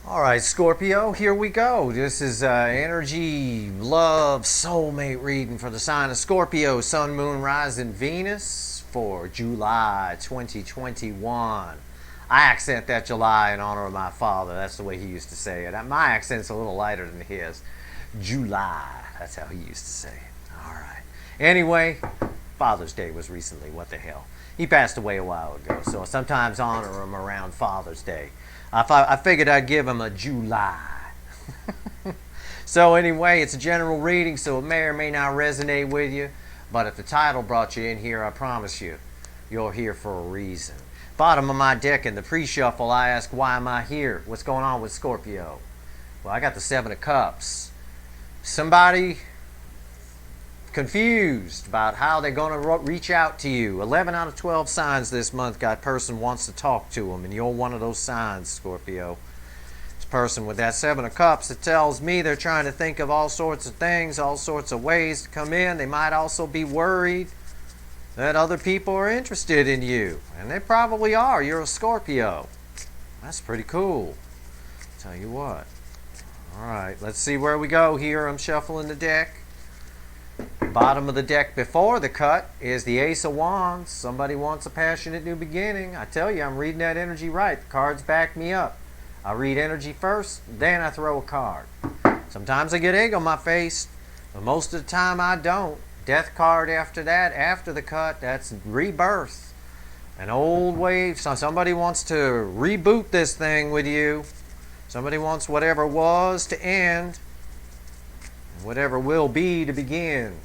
All right, Scorpio, here we go. This is energy, love, soulmate reading for the sign of Scorpio, Sun, Moon, Rising, Venus for July 2021. I accent that July in honor of my father. That's the way he used to say it. My accent's a little lighter than his. July, that's how he used to say it. All right. Anyway, Father's Day was recently. What the hell? He passed away a while ago, so I sometimes honor him around Father's Day. I figured I'd give him a July. So anyway, it's a general reading, so it may or may not resonate with you. But if the title brought you in here, I promise you, you're here for a reason. Bottom of my deck in the pre-shuffle, I ask, why am I here? What's going on with Scorpio? Well, I got the Seven of Cups. Somebody confused about how they're going to reach out to you. 11 out of 12 signs this month got person wants to talk to them, and you're one of those signs, Scorpio. This person with that Seven of Cups, it tells me they're trying to think of all sorts of things, all sorts of ways to come in. They might also be worried that other people are interested in you, and they probably are. You're a Scorpio. That's pretty cool. Tell you what. All right, let's see where we go here. I'm shuffling the deck. Bottom of the deck before the cut is the Ace of Wands. Somebody wants a passionate new beginning. I tell you, I'm reading that energy right. The cards back me up. I read energy first, then I throw a card. Sometimes I get egg on my face, but most of the time I don't. Death card after that, after the cut, that's rebirth. An old wave. So somebody wants to reboot this thing with you. Somebody wants whatever was to end, whatever will be to begin.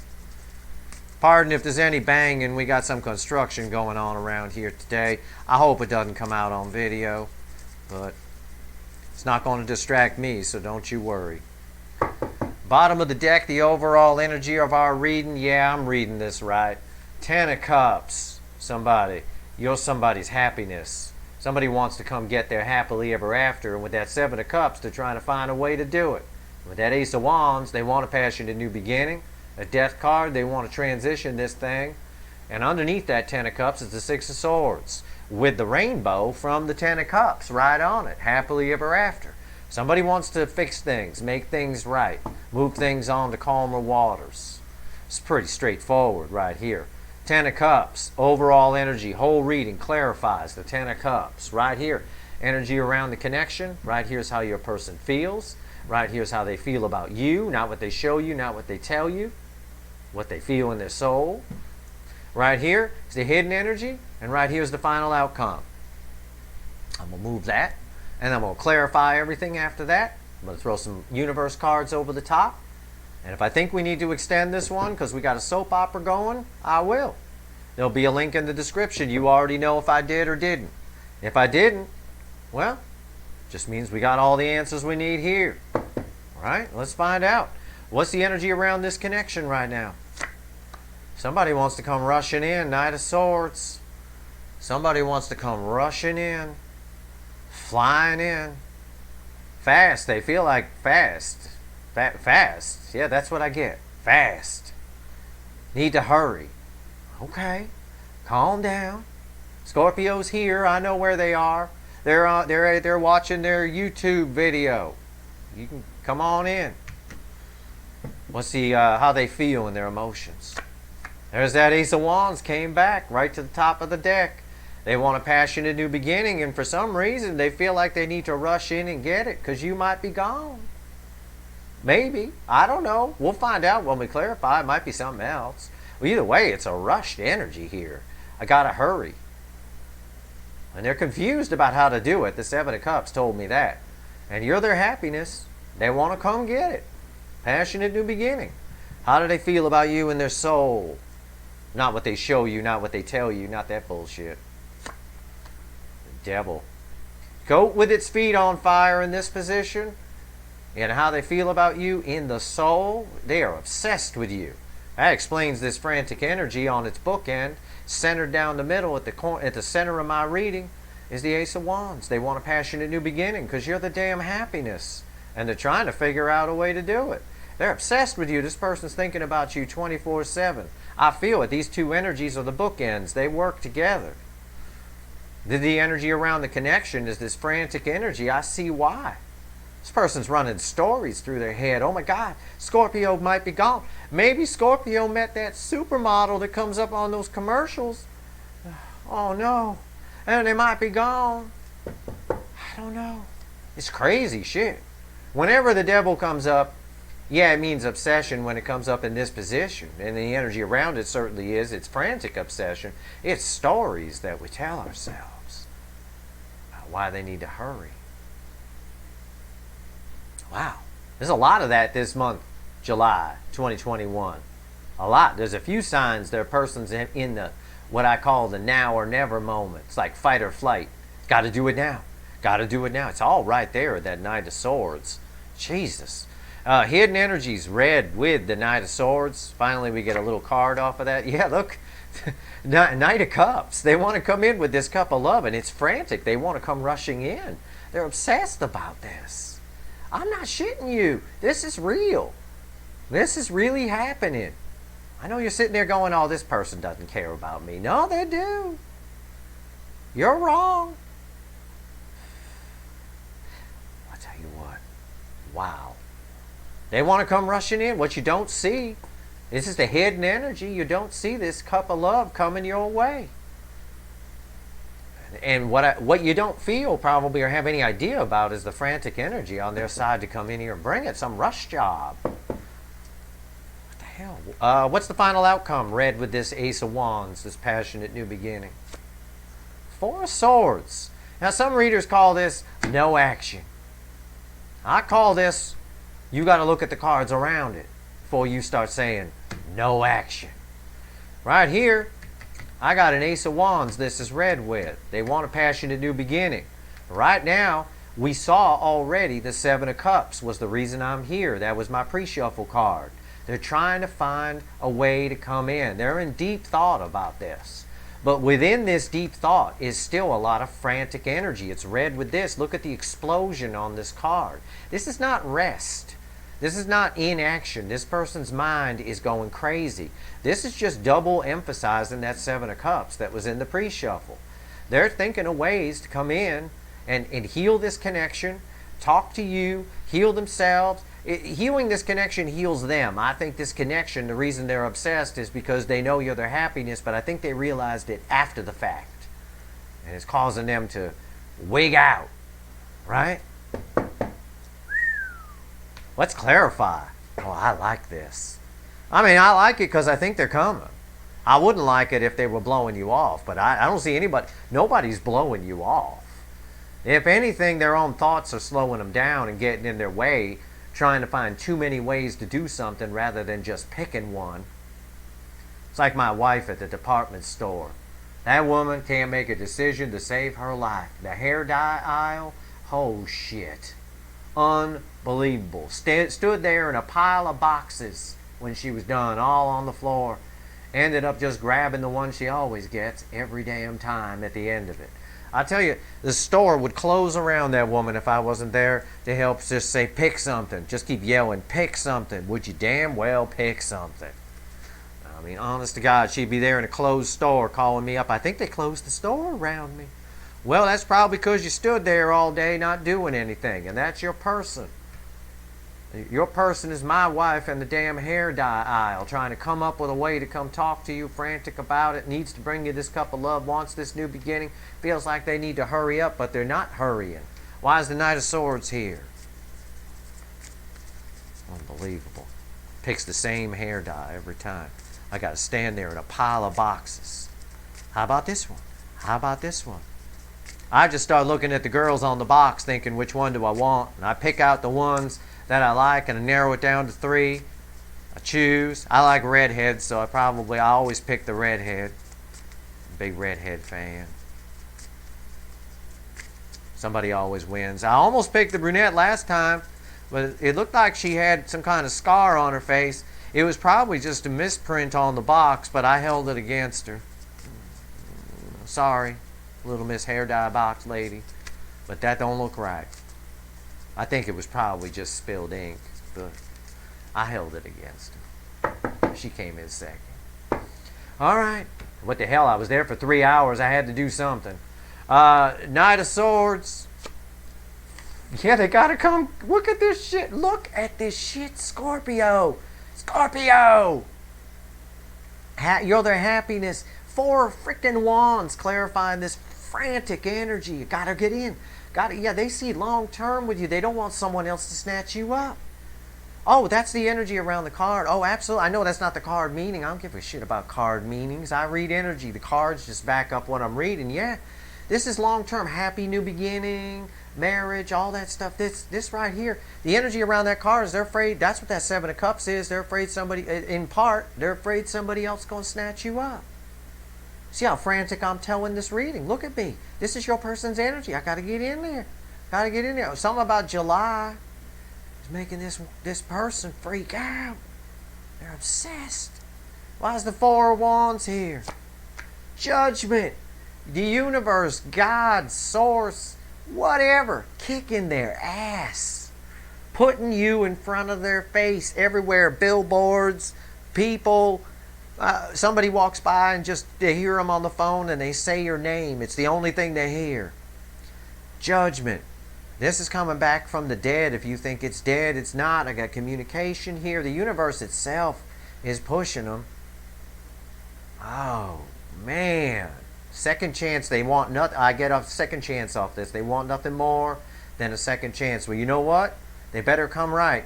Pardon if there's any banging. We got some construction going on around here today. I hope it doesn't come out on video, but it's not going to distract me, so don't you worry. Bottom of the deck, the overall energy of our reading. Yeah, I'm reading this right. Ten of Cups. Somebody. You're somebody's happiness. Somebody wants to come get their happily ever after, and with that Seven of Cups, they're trying to find a way to do it. With that Ace of Wands, they want a passionate new beginning. A Death card, they want to transition this thing. And underneath that Ten of Cups is the Six of Swords, with the rainbow from the Ten of Cups right on it. Happily ever after. Somebody wants to fix things, make things right, move things on to calmer waters. It's pretty straightforward right here. Ten of Cups, overall energy, whole reading clarifies the Ten of Cups. Right here, energy around the connection. Right here's how your person feels. Right here's how they feel about you, not what they show you, not what they tell you, what they feel in their soul. Right here is the hidden energy, and right here is the final outcome. I'm going to move that, and I'm going to clarify everything after that. I'm going to throw some universe cards over the top, and if I think we need to extend this one because we got a soap opera going, I will. There'll be a link in the description. You already know if I did or didn't. If I didn't, well, just means we got all the answers we need here. All right, let's find out. What's the energy around this connection right now? Somebody wants to come rushing in. Knight of Swords. Somebody wants to come rushing in. Flying in. Fast. They feel like fast. Fast. Yeah, that's what I get. Fast. Need to hurry. Okay. Calm down. Scorpio's here. I know where they are. They're watching their YouTube video. You can come on in. Let's see how they feel in their emotions. There's that Ace of Wands came back right to the top of the deck. They want a passionate new beginning, and for some reason they feel like they need to rush in and get it because you might be gone. Maybe. I don't know. We'll find out when we clarify. It might be something else. Well, either way, it's a rushed energy here. I gotta hurry. And they're confused about how to do it. The Seven of Cups told me that. And you're their happiness. They want to come get it. Passionate new beginning. How do they feel about you in their soul? Not what they show you, not what they tell you, not that bullshit. The Devil. Goat with its feet on fire in this position. And how they feel about you in the soul. They are obsessed with you. That explains this frantic energy on its bookend. Centered down the middle at the center of my reading is the Ace of Wands. They want a passionate new beginning because you're the damn happiness. And they're trying to figure out a way to do it. They're obsessed with you. This person's thinking about you 24/7. I feel it. These two energies are the bookends. They work together. The energy around the connection is this frantic energy. I see why. This person's running stories through their head. Oh my God, Scorpio might be gone. Maybe Scorpio met that supermodel that comes up on those commercials. Oh no. And they might be gone. I don't know. It's crazy shit. Whenever the devil comes up, yeah, it means obsession when it comes up in this position. And the energy around it certainly is. It's frantic obsession. It's stories that we tell ourselves about why they need to hurry. Wow. There's a lot of that this month, July 2021. A lot. There's a few signs there are persons in the what I call the now or never moment. It's like fight or flight. Got to do it now. Got to do it now. It's all right there, that Knight of Swords. Jesus. Hidden energies, red with the Knight of Swords. Finally, we get a little card off of that. Yeah, look. Knight of Cups. They want to come in with this cup of love, and it's frantic. They want to come rushing in. They're obsessed about this. I'm not shitting you. This is real. This is really happening. I know you're sitting there going, oh, this person doesn't care about me. No, they do. You're wrong. I'll tell you what. Wow. They want to come rushing in. What you don't see. This is the hidden energy. You don't see this cup of love coming your way. And what you don't feel probably or have any idea about is the frantic energy on their side to come in here and bring it. Some rush job. Hell? What's the final outcome? Red with this Ace of Wands, this passionate new beginning. Four of Swords. Now some readers call this no action. I call this, you got to look at the cards around it before you start saying no action. Right here, I got an Ace of Wands this is red with. They want a passionate new beginning. Right now, we saw already the Seven of Cups was the reason I'm here. That was my pre-shuffle card. They're trying to find a way to come in. They're in deep thought about this. But within this deep thought is still a lot of frantic energy. It's red with this. Look at the explosion on this card. This is not rest. This is not inaction. This person's mind is going crazy. This is just double emphasizing that Seven of Cups that was in the pre-shuffle. They're thinking of ways to come in and heal this connection, talk to you, heal themselves. Healing this connection heals them. I think this connection, the reason they're obsessed is because they know you're their happiness, but I think they realized it after the fact. And it's causing them to wig out. Right? Let's clarify. Oh, I like this. I mean, I like it because I think they're coming. I wouldn't like it if they were blowing you off, but I don't see nobody's blowing you off. If anything, their own thoughts are slowing them down and getting in their way, trying to find too many ways to do something rather than just picking one. It's like my wife at the department store. That woman can't make a decision to save her life. The hair dye aisle, oh shit. Unbelievable. Stood there in a pile of boxes when she was done, all on the floor. Ended up just grabbing the one she always gets every damn time at the end of it. I tell you, the store would close around that woman if I wasn't there to help just say, pick something. Just keep yelling, pick something. Would you damn well pick something? I mean, honest to God, she'd be there in a closed store calling me up. I think they closed the store around me. Well, that's probably because you stood there all day not doing anything, and that's your person. Your person is my wife in the damn hair dye aisle, trying to come up with a way to come talk to you, frantic about it, needs to bring you this cup of love, wants this new beginning, feels like they need to hurry up, but they're not hurrying. Why is the Knight of Swords here? Unbelievable. Picks the same hair dye every time. I got to stand there in a pile of boxes. How about this one? How about this one? I just start looking at the girls on the box thinking, which one do I want? And I pick out the ones that I like and I narrow it down to 3. I choose. I like redheads, so I always pick the redhead. Big redhead fan. Somebody always wins. I almost picked the brunette last time, but it looked like she had some kind of scar on her face. It was probably just a misprint on the box, but I held it against her. Sorry, little Miss Hair Dye Box lady, but that don't look right. I think it was probably just spilled ink, but I held it against her. She came in second. All right. What the hell? I was there for 3 hours. I had to do something. Knight of Swords. Yeah, they gotta come. Look at this shit. Look at this shit, Scorpio. Scorpio. You're their happiness. 4 freaking wands clarifying this frantic energy. You gotta get in. Yeah, they see long term with you. They don't want someone else to snatch you up. Oh, that's the energy around the card. Oh, absolutely. I know that's not the card meaning. I don't give a shit about card meanings. I read energy. The cards just back up what I'm reading. Yeah, this is long term. Happy new beginning, marriage, all that stuff. This right here, the energy around that card is they're afraid. That's what that 7 of Cups is. They're afraid somebody, in part, they're afraid somebody else is going to snatch you up. See how frantic I'm telling this reading. Look at me. This is your person's energy. I got to get in there. Got to get in there. Something about July is making this person freak out. They're obsessed. Why is the 4 of Wands here? Judgment. The universe, God, source, whatever, kicking their ass, putting you in front of their face everywhere, billboards, people, somebody walks by and just they hear them on the phone and they say your name. It's the only thing they hear. Judgment. This is coming back from the dead. If you think it's dead, it's not. I got communication here. The universe itself is pushing them. Oh, man. Second chance, they want nothing. I get a second chance off this. They want nothing more than a second chance. Well, you know what? They better come right,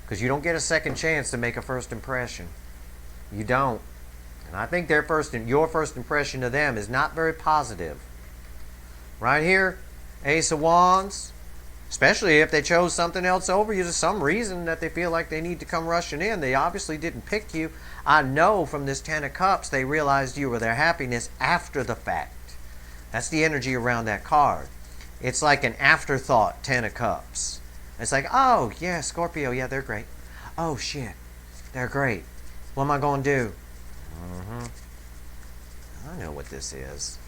because you don't get a second chance to make a first impression. You don't. And I think your first impression of them is not very positive. Right here, Ace of Wands, especially if they chose something else over you, there's some reason that they feel like they need to come rushing in. They obviously didn't pick you. I know from this 10 of Cups they realized you were their happiness after the fact. That's the energy around that card. It's like an afterthought 10 of Cups. It's like, oh, yeah, Scorpio, yeah, they're great. Oh, shit, they're great. What am I going to do? I know what this is.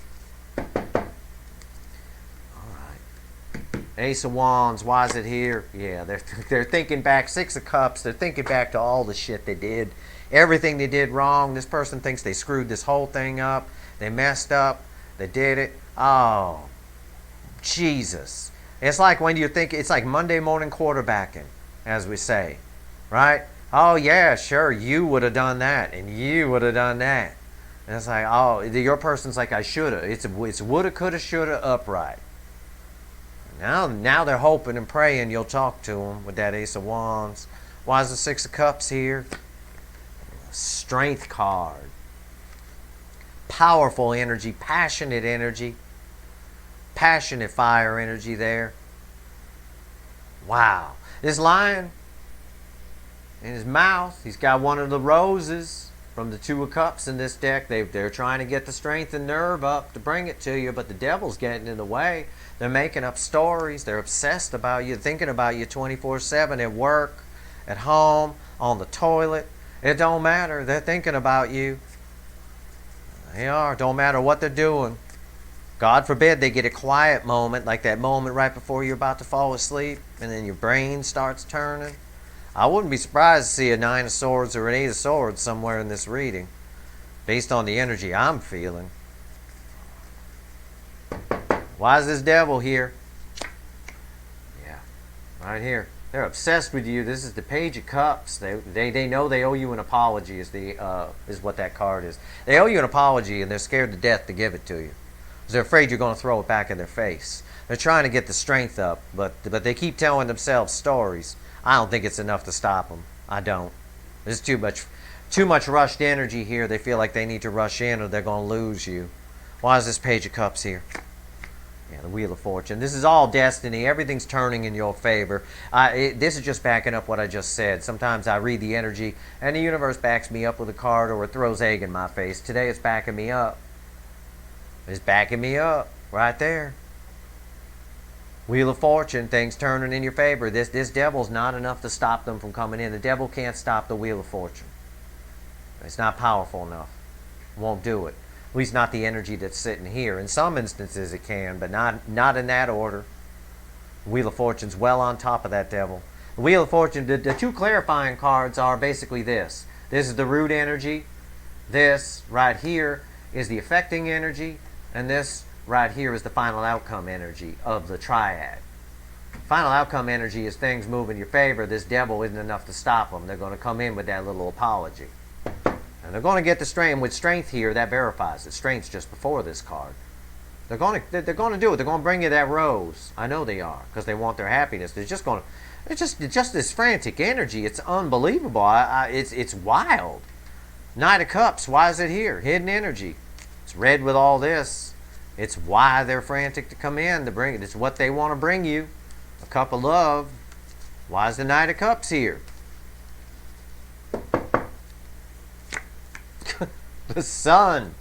Ace of Wands, why is it here? Yeah, they're thinking back. 6 of Cups, they're thinking back to all the shit they did. Everything they did wrong. This person thinks they screwed this whole thing up. They messed up. They did it. Oh, Jesus. It's like when you think, it's like Monday morning quarterbacking, as we say, right? Oh, yeah, sure, you would have done that, and you would have done that. And it's like, oh, your person's like, I should have. It's woulda, coulda, shoulda, upright. Now they're hoping and praying you'll talk to them with that Ace of Wands. Why is the 6 of Cups here? Strength card. Powerful energy, passionate energy. Passionate fire energy there. Wow. This lion, in his mouth, he's got one of the roses from the 2 of Cups in this deck. They're trying to get the strength and nerve up to bring it to you, but the devil's getting in the way. They're making up stories. They're obsessed about you, thinking about you 24/7 at work, at home, on the toilet. It don't matter. They're thinking about you. They are. Don't matter what they're doing. God forbid they get a quiet moment, like that moment right before you're about to fall asleep, and then your brain starts turning. I wouldn't be surprised to see a 9 of Swords or an 8 of Swords somewhere in this reading, based on the energy I'm feeling. Why is this devil here? Yeah, right here. They're obsessed with you. This is the Page of Cups. They know they owe you an apology. Is what that card is. They owe you an apology, and they're scared to death to give it to you. They're afraid you're going to throw it back in their face. They're trying to get the strength up, but they keep telling themselves stories. I don't think it's enough to stop them. I don't. There's too much rushed energy here. They feel like they need to rush in, or they're going to lose you. Why is this Page of Cups here? Yeah, the Wheel of Fortune. This is all destiny. Everything's turning in your favor. This is just backing up what I just said. Sometimes I read the energy, and the universe backs me up with a card, or it throws egg in my face. Today it's backing me up. It's backing me up right there. Wheel of Fortune, things turning in your favor. This devil's not enough to stop them from coming in. The devil can't stop the Wheel of Fortune. It's not powerful enough. Won't do it. At least not the energy that's sitting here. In some instances it can, but not in that order. The Wheel of Fortune's well on top of that devil. The Wheel of Fortune, the 2 clarifying cards are basically this. This is the root energy. This right here is the affecting energy. And this right here is the final outcome energy of the triad. Final outcome energy is things move in your favor. This devil isn't enough to stop them. They're going to come in with that little apology. And they're going to get the strength. With strength here, that verifies it. Strength's just before this card. They're going to do it. They're going to bring you that rose. I know they are, because they want their happiness. They're just going to. It's just this frantic energy. It's unbelievable. It's wild. Knight of Cups. Why is it here? Hidden energy. It's red with all this. It's why they're frantic to come in to bring it. It's what they want to bring you. A cup of love. Why is the Knight of Cups here? The Sun.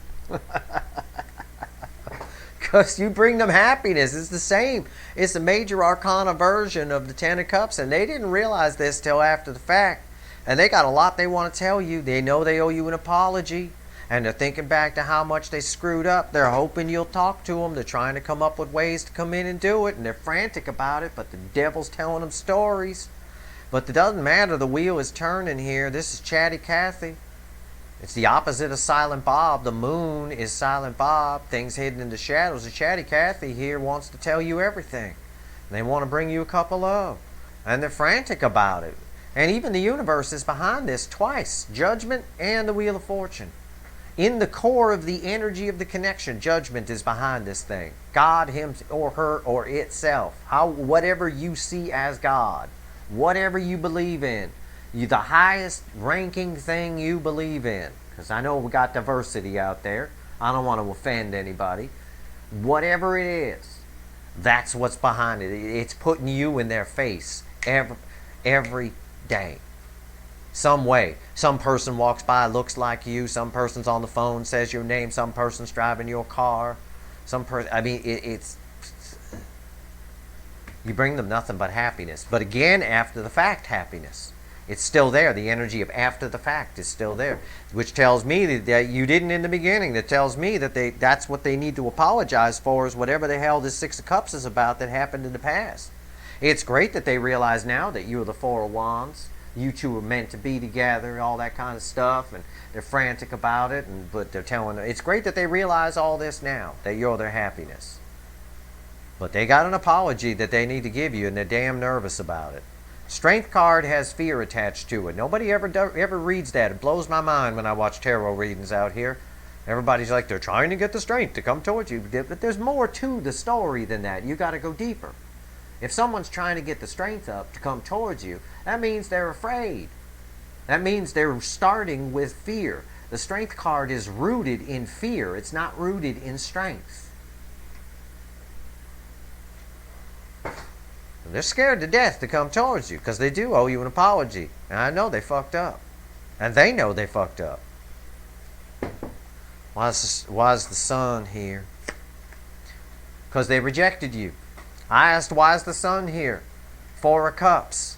Because you bring them happiness. It's the same. It's a major arcana version of the Ten of Cups, and they didn't realize this till after the fact. And they got a lot they want to tell you. They know they owe you an apology, and they're thinking back to how much they screwed up. They're hoping you'll talk to them. They're trying to come up with ways to come in and do it, and they're frantic about it, but the devil's telling them stories. But it doesn't matter. The wheel is turning here. This is Chatty Cathy. It's the opposite of Silent Bob. The moon is Silent Bob. Things hidden in the shadows. The Chatty Cathy here wants to tell you everything. They want to bring you a cup of love. And they're frantic about it. And even the universe is behind this twice. Judgment and the Wheel of Fortune. In the core of the energy of the connection, Judgment is behind this thing. God, him, or her, or itself. Whatever you see as God. Whatever you believe in. The highest ranking thing you believe in. Because I know we got diversity out there. I don't want to offend anybody. Whatever it is, that's what's behind it. It's putting you in their face every day. Some way. Some person walks by, looks like you. Some person's on the phone, says your name. Some person's driving your car. I mean, it's... You bring them nothing but happiness. But again, after the fact, happiness. It's still there. The energy of after the fact is still there, which tells me that you didn't in the beginning. That tells me that that's what they need to apologize for, is whatever the hell this Six of Cups is about that happened in the past. It's great that they realize now that you're the Four of Wands. You two were meant to be together, all that kind of stuff, and they're frantic about it. But they're telling them, it's great that they realize all this now, that you're their happiness. But they got an apology that they need to give you, and they're damn nervous about it. Strength card has fear attached to it. Nobody ever reads that. It blows my mind when I watch tarot readings out here. Everybody's like, they're trying to get the strength to come towards you. But there's more to the story than that. You got to go deeper. If someone's trying to get the strength up to come towards you, that means they're afraid. That means they're starting with fear. The strength card is rooted in fear. It's not rooted in strength. They're scared to death to come towards you because they do owe you an apology. And I know they fucked up. And they know they fucked up. Why is the Sun here? Because they rejected you. I asked, why is the Sun here? Four of Cups.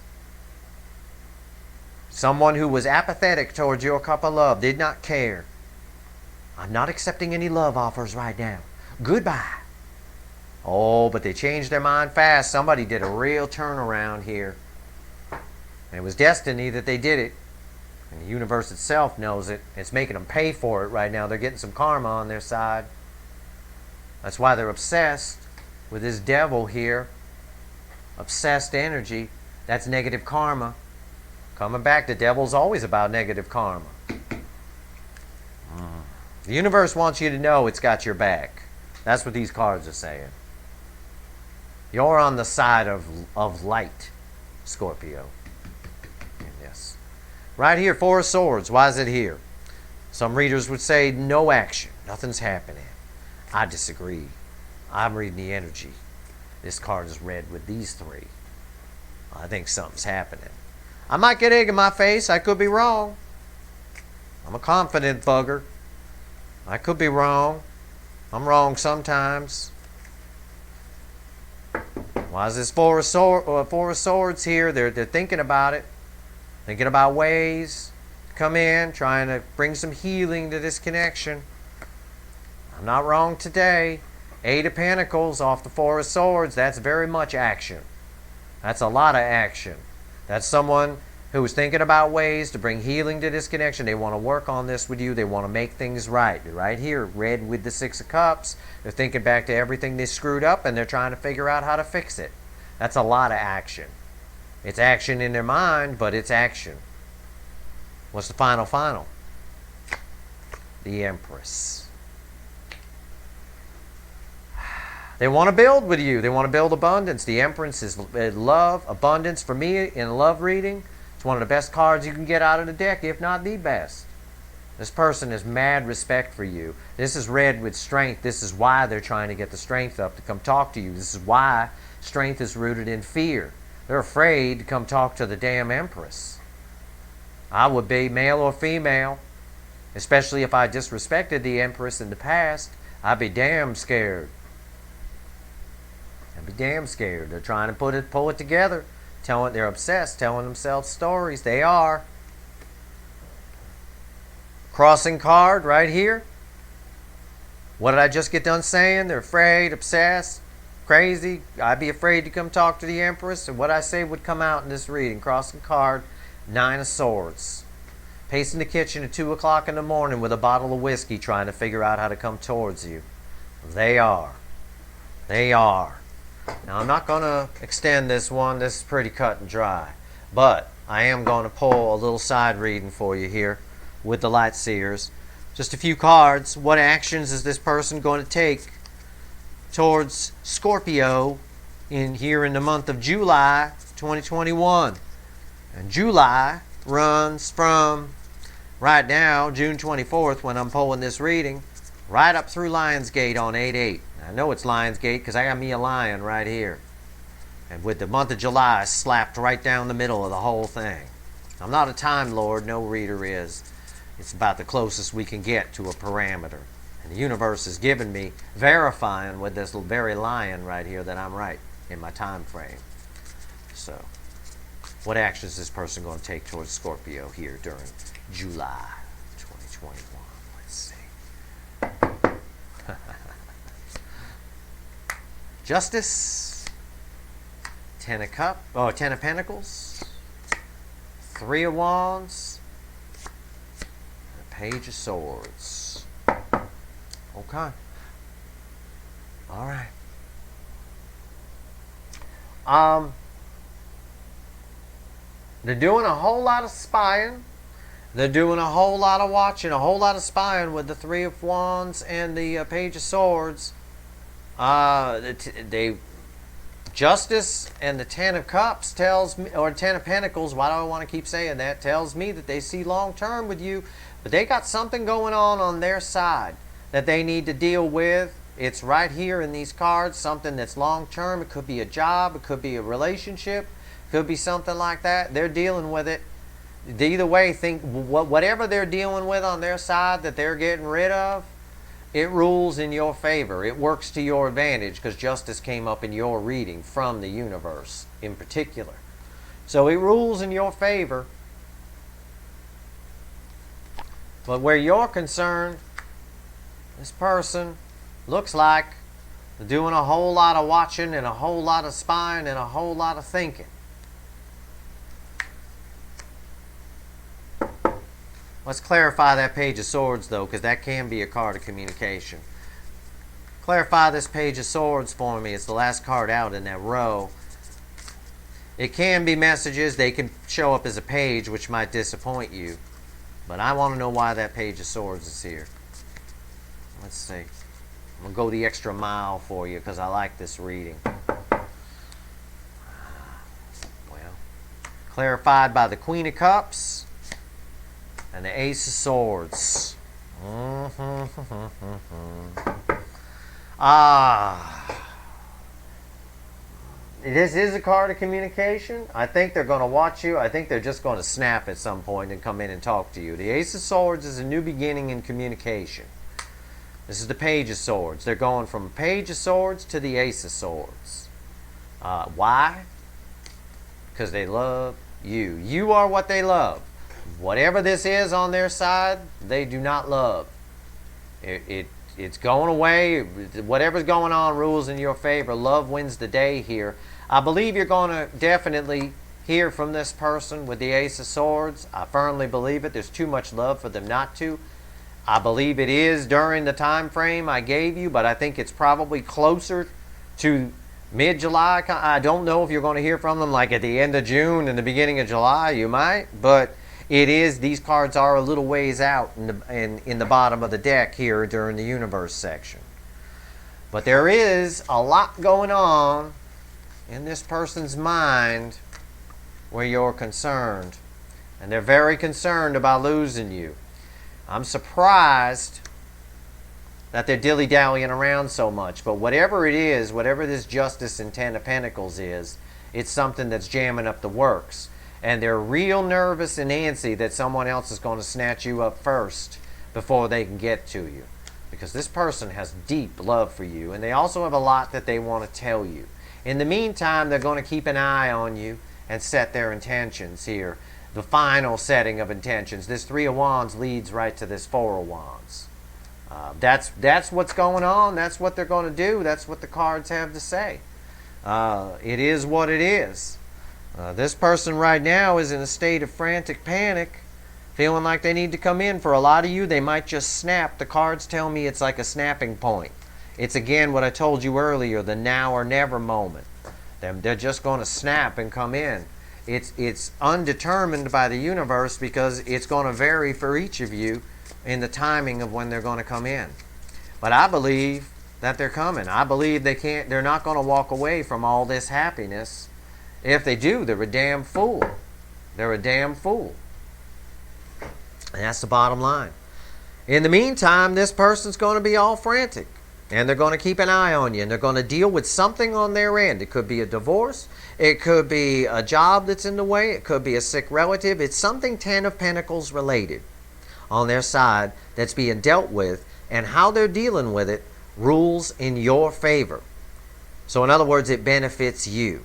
Someone who was apathetic towards your cup of love, did not care. I'm not accepting any love offers right now. Goodbye. Oh, but they changed their mind fast. Somebody did a real turnaround here. And it was destiny that they did it. And the universe itself knows it. It's making them pay for it right now. They're getting some karma on their side. That's why they're obsessed with this devil here. Obsessed energy. That's negative karma. Coming back, the devil's always about negative karma. The universe wants you to know it's got your back. That's what these cards are saying. You're on the side of light, Scorpio. Yes. Right here, Four of Swords. Why is it here? Some readers would say no action. Nothing's happening. I disagree. I'm reading the energy. This card is red with these three. I think something's happening. I might get egg in my face. I could be wrong. I'm a confident bugger. I could be wrong. I'm wrong sometimes. Why is this Four of Swords here? They're thinking about it. Thinking about ways to come in, trying to bring some healing to this connection. I'm not wrong today. Eight of Pentacles off the Four of Swords. That's very much action. That's a lot of action. That's someone who is thinking about ways to bring healing to this connection. They want to work on this with you. They want to make things right. Right here, red with the Six of Cups. They're thinking back to everything they screwed up, and they're trying to figure out how to fix it. That's a lot of action. It's action in their mind, but it's action. What's the final? The Empress. They want to build with you. They want to build abundance. The Empress is love, abundance. For me, in a love reading, it's one of the best cards you can get out of the deck, if not the best. This person has mad respect for you. This is read with strength. This is why they're trying to get the strength up to come talk to you. This is why strength is rooted in fear. They're afraid to come talk to the damn Empress. I would be, male or female, especially if I disrespected the Empress in the past. I'd be damn scared. I'd be damn scared. They're trying to pull it together. They're obsessed, telling themselves stories. They are. Crossing card right here. What did I just get done saying? They're afraid, obsessed, crazy. I'd be afraid to come talk to the Empress. And what I say would come out in this reading. Crossing card, 9 of Swords. Pacing the kitchen at 2 o'clock in the morning with a bottle of whiskey trying to figure out how to come towards you. They are. They are. Now, I'm not going to extend this one. This is pretty cut and dry. But I am going to pull a little side reading for you here with the Light Seers. Just a few cards. What actions is this person going to take towards Scorpio here in the month of July 2021? And July runs from right now, June 24th, when I'm pulling this reading, right up through Lionsgate on 8/8. I know it's Lionsgate because I got me a lion right here. And with the month of July slapped right down the middle of the whole thing. I'm not a Time Lord, no reader is. It's about the closest we can get to a parameter. And the universe has given me, verifying with this very lion right here, that I'm right in my time frame. So, what action is this person going to take towards Scorpio here during July 2021? Let's see. Justice, 10 of Pentacles, 3 of Wands, and a Page of Swords. Okay. All right. They're doing a whole lot of spying. They're doing a whole lot of watching, a whole lot of spying with the 3 of Wands and the Page of Swords. Justice and the 10 of Cups tells me, or 10 of Pentacles, why do I want to keep saying that, tells me that they see long term with you, but they got something going on their side that they need to deal with. It's right here in these cards, something that's long term. It could be a job, it could be a relationship, it could be something like that. They're dealing with it. Either way, think whatever they're dealing with on their side that they're getting rid of, it rules in your favor. It works to your advantage because justice came up in your reading from the universe in particular. So it rules in your favor. But where you're concerned, this person looks like they're doing a whole lot of watching and a whole lot of spying and a whole lot of thinking. Let's clarify that Page of Swords, though, because that can be a card of communication. Clarify this Page of Swords for me. It's the last card out in that row. It can be messages. They can show up as a page, which might disappoint you. But I want to know why that Page of Swords is here. Let's see. I'm going to go the extra mile for you because I like this reading. Well, clarified by the Queen of Cups and the Ace of Swords. This is a card of communication. I think they're going to watch you. I think they're just going to snap at some point and come in and talk to you. The Ace of Swords is a new beginning in communication. This is the Page of Swords. They're going from Page of Swords to the Ace of Swords. Why? Because they love you. You are what they love. Whatever this is on their side, they do not love. It's going away. Whatever's going on rules in your favor. Love wins the day here. I believe you're going to definitely hear from this person with the Ace of Swords. I firmly believe it. There's too much love for them not to. I believe it is during the time frame I gave you, but I think it's probably closer to Mid-July, I don't know if you're going to hear from them like at the end of June and the beginning of July. You might, but these cards are a little ways out in the bottom of the deck here during the universe section. But there is a lot going on in this person's mind where you're concerned. And they're very concerned about losing you. I'm surprised that they're dilly-dallying around so much. But whatever it is, whatever this Justice and Ten of Pentacles is, it's something that's jamming up the works. And they're real nervous and antsy that someone else is going to snatch you up first before they can get to you. Because this person has deep love for you. And they also have a lot that they want to tell you. In the meantime, they're going to keep an eye on you and set their intentions here. The final setting of intentions. This Three of Wands leads right to this Four of Wands. That's what's going on. That's what they're going to do. That's what the cards have to say. It is what it is. This person right now is in a state of frantic panic, feeling like they need to come in. For a lot of you, they might just snap. The cards tell me it's like a snapping point. It's again what I told you earlier, the now or never moment. They're just going to snap and come in. It's undetermined by the universe because it's going to vary for each of you in the timing of when they're going to come in. But I believe that they're coming. I believe they're not going to walk away from all this happiness. If they do, they're a damn fool. They're a damn fool. And that's the bottom line. In the meantime, this person's going to be all frantic. And they're going to keep an eye on you. And they're going to deal with something on their end. It could be a divorce. It could be a job that's in the way. It could be a sick relative. It's something Ten of Pentacles related on their side that's being dealt with. And how they're dealing with it rules in your favor. So in other words, it benefits you.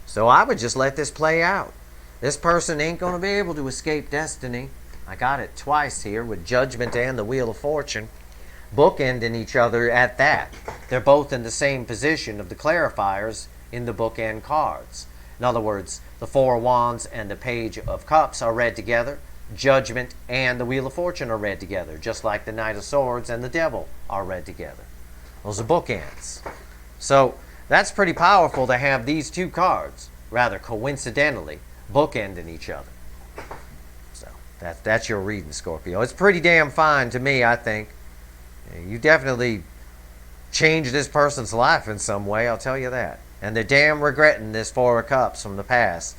So I would just let this play out. This person ain't going to be able to escape destiny. I got it twice here with Judgment and the Wheel of Fortune. Bookending each other at that. They're both in the same position of the clarifiers in the bookend cards. In other words, the Four of Wands and the Page of Cups are read together. Judgment and the Wheel of Fortune are read together, just like the Knight of Swords and the Devil are read together. Those are bookends. So that's pretty powerful to have these two cards, rather coincidentally, bookending each other. So that's your reading, Scorpio. It's pretty damn fine to me, I think. You definitely changed this person's life in some way, I'll tell you that. And they're damn regretting this Four of Cups from the past.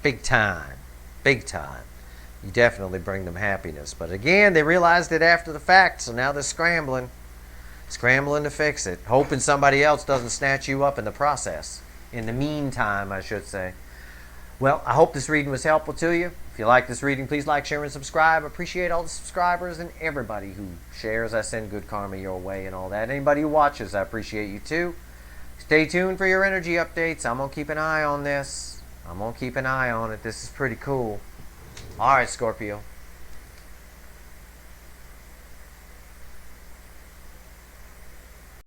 Big time. Big time. You definitely bring them happiness. But again, they realized it after the fact, so now they're scrambling. Scrambling to fix it. Hoping somebody else doesn't snatch you up in the process. In the meantime, I should say. Well, I hope this reading was helpful to you. If you like this reading, please like, share, and subscribe. I appreciate all the subscribers and everybody who shares. I send good karma your way and all that. Anybody who watches, I appreciate you too. Stay tuned for your energy updates. I'm going to keep an eye on this. I'm going to keep an eye on it. This is pretty cool. All right, Scorpio.